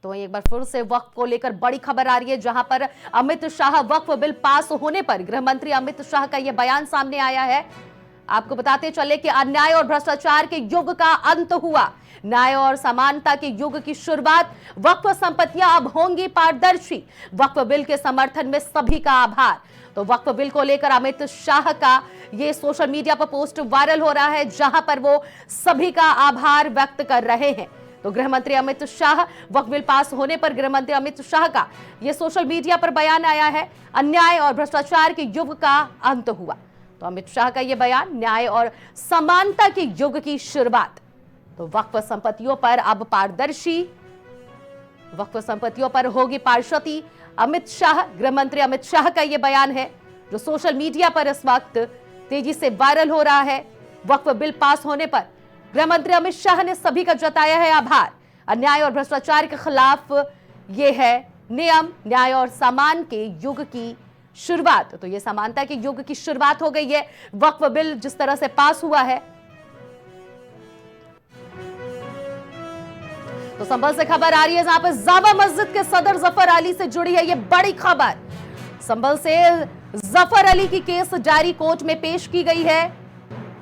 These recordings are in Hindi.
तो एक बार फिर से वक्फ को लेकर बड़ी खबर आ रही है, जहां पर अमित शाह वक्फ बिल पास होने पर गृह मंत्री अमित शाह का यह बयान सामने आया है। आपको बताते चले कि अन्याय और भ्रष्टाचार के युग का अंत हुआ, न्याय और समानता के युग की शुरुआत। वक्फ संपत्तियां अब होंगी पारदर्शी, वक्फ बिल के समर्थन में सभी का आभार। तो वक्फ बिल को लेकर अमित शाह का ये सोशल मीडिया पर पोस्ट वायरल हो रहा है, जहां पर वो सभी का आभार व्यक्त कर रहे हैं। तो गृह मंत्री अमित शाह, वक्फ बिल पास होने पर गृह मंत्री अमित शाह का यह सोशल मीडिया पर बयान आया है, अन्याय और भ्रष्टाचार के युग का अंत हुआ। तो अमित शाह का यह बयान, न्याय और समानता के युग की शुरुआत। तो वक्फ संपत्तियों पर अब पारदर्शी, वक्फ संपत्तियों पर होगी पारदर्शी। अमित शाह, गृह मंत्री अमित शाह का यह बयान है जो सोशल मीडिया पर इस वक्त तेजी से वायरल हो रहा है। वक्फ बिल पास होने पर गृह मंत्री अमित शाह ने सभी का जताया है आभार। अन्याय और भ्रष्टाचार के खिलाफ ये है नियम, न्याय और समान के युग की शुरुआत। तो ये समानता के युग की शुरुआत हो गई है। वक्फ बिल जिस तरह से पास हुआ है। तो संभल से खबर आ रही है, जहां पर जामा मस्जिद के सदर जफर अली से जुड़ी है ये बड़ी खबर। संभल से जफर अली की केस डायरी कोर्ट में पेश की गई है।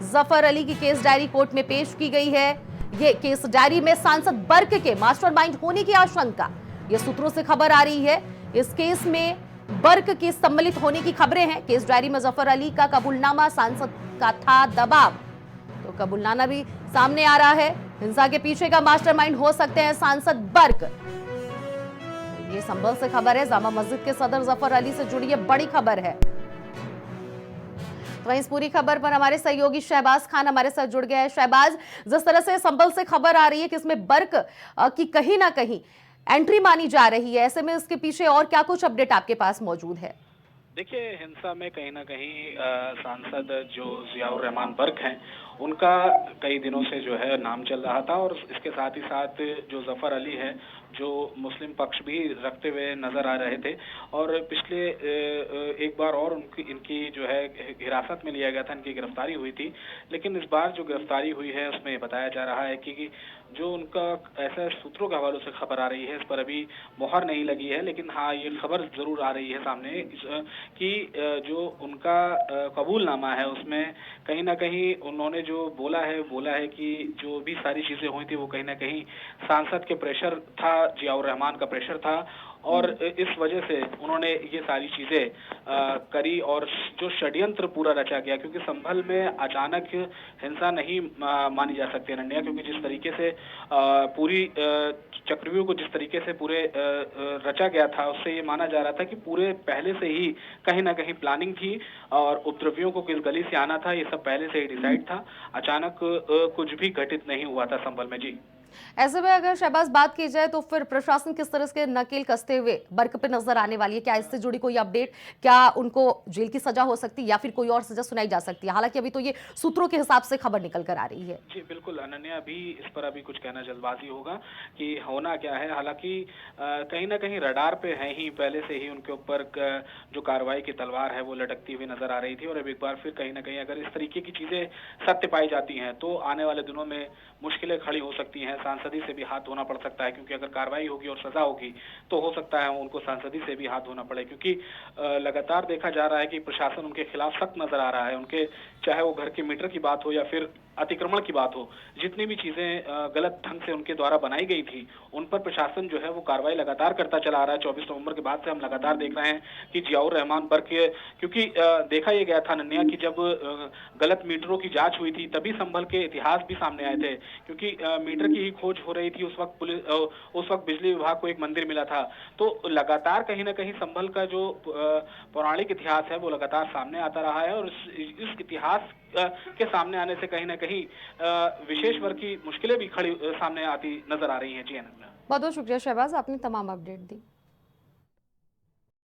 जफर अली की केस डायरी कोर्ट में पेश की गई है। ये केस डायरी में सांसद बर्क के मास्टरमाइंड होने की आशंका, ये सूत्रों से खबर आ रही है। इस केस में बर्क के सम्मिलित होने की खबरें हैं। केस डायरी में जफर अली का कबूलनामा, सांसद का था दबाव। तो कबूलनामा भी सामने आ रहा है। हिंसा के पीछे का मास्टरमाइंड हो सकते हैं सांसद बर्क। ये संभल से खबर है, जामा मस्जिद के सदर जफर अली से जुड़ी ये बड़ी खबर है। तो इस पूरी खबर पर हमारे सहयोगी शहबाज खान हमारे साथ जुड़ गए हैं। शहबाज, जिस तरह से संभल से खबर आ रही है कि इसमें बर्क की कहीं ना कहीं एंट्री मानी जा रही है, ऐसे में इसके पीछे और क्या कुछ अपडेट आपके पास मौजूद है? देखिए, हिंसा में कहीं ना कहीं सांसद जो जियाउर रहमान बर्क हैं, उनका कई दिनों से जो है नाम चल रहा था। और इसके साथ ही साथ जो जफर अली है, जो मुस्लिम पक्ष भी रखते हुए नजर आ रहे थे। और पिछले एक बार और इनकी जो है हिरासत में लिया गया था, इनकी गिरफ्तारी हुई थी। लेकिन इस बार जो गिरफ्तारी हुई है उसमें बताया जा रहा है कि जो उनका ऐसा सूत्रों के हवालों से खबर आ रही है, इस पर अभी मोहर नहीं लगी है। लेकिन हाँ, ये खबर जरूर आ रही है सामने कि जो उनका कबूलनामा है उसमें कहीं ना कहीं उन्होंने जो बोला है कि जो भी सारी चीजें हुई थी वो कहीं ना कहीं सांसद के प्रेशर था, जियाउर रहमान का प्रेशर था। और इस वजह से उन्होंने ये सारी चीजें करी। और जो षड्यंत्र पूरा रचा गया, क्योंकि संभल में अचानक हिंसा नहीं मानी जा सकती अनन्या, क्योंकि जिस तरीके से पूरी चक्रव्यूह को जिस तरीके से पूरे रचा गया था, उससे ये माना जा रहा था कि पूरे पहले से ही कहीं ना कहीं प्लानिंग थी और उपद्रवियों को किस गली से आना था, ये सब पहले से ही डिसाइड था। अचानक कुछ भी घटित नहीं हुआ था संभल में। जी, ऐसे में अगर शहबाज बात की जाए तो फिर प्रशासन किस तरह से नकेल कसते हुए बर्क पे नजर आने वाली है? क्या इससे जुड़ी कोई अपडेट? क्या उनको जेल की सजा हो सकती है या फिर कोई और सजा सुनाई जा सकती है? हालांकि अभी तो ये सूत्रों के हिसाब से खबर निकल कर आ रही है। जी बिल्कुल अनन्या, अभी इस पर अभी कुछ कहना जल्दबाजी होगा कि होना क्या है। हालांकि कहीं ना कहीं रडार पे है ही, पहले से ही उनके ऊपर जो कार्रवाई की तलवार है वो लटकती हुई नजर आ रही थी। और अब एक बार फिर कहीं ना कहीं अगर इस तरीके की चीजें सत्य पाई जाती हैं तो आने वाले दिनों में मुश्किलें खड़ी हो सकती हैं। सांसदी से भी हाथ धोना पड़ सकता है, क्योंकि अगर कार्रवाई होगी और सजा होगी तो हो सकता है उनको सांसदी से भी हाथ धोना पड़े। क्योंकि लगातार देखा जा रहा है कि प्रशासन उनके खिलाफ सख्त नजर आ रहा है। उनके चाहे वो घर के मीटर की बात हो या फिर अतिक्रमण की बात हो, जितनी भी चीजें गलत ढंग से उनके द्वारा बनाई गई थी उन पर प्रशासन जो है वो कार्रवाई लगातार करता चला आ रहा है। 24 नवंबर के बाद से हम लगातार देख रहे हैं कि जियाउर रहमान बर्क, क्योंकि देखा यह गया था अनन्या कि जब गलत मीटरों की जांच हुई थी तभी संभल के इतिहास भी सामने आए थे। क्योंकि मीटर की ही खोज हो रही थी उस वक्त बिजली विभाग को एक मंदिर मिला था। तो लगातार कहीं ना कहीं संभल का जो पौराणिक इतिहास है वो लगातार सामने आता रहा है। और इस इतिहास के सामने आने से कहीं ना कहीं विशेष वर्ग की मुश्किलें भी खड़ी सामने आती नजर आ रही हैं। जी अनन्या, बहुत बहुत शुक्रिया शहबाज, आपने तमाम अपडेट दी।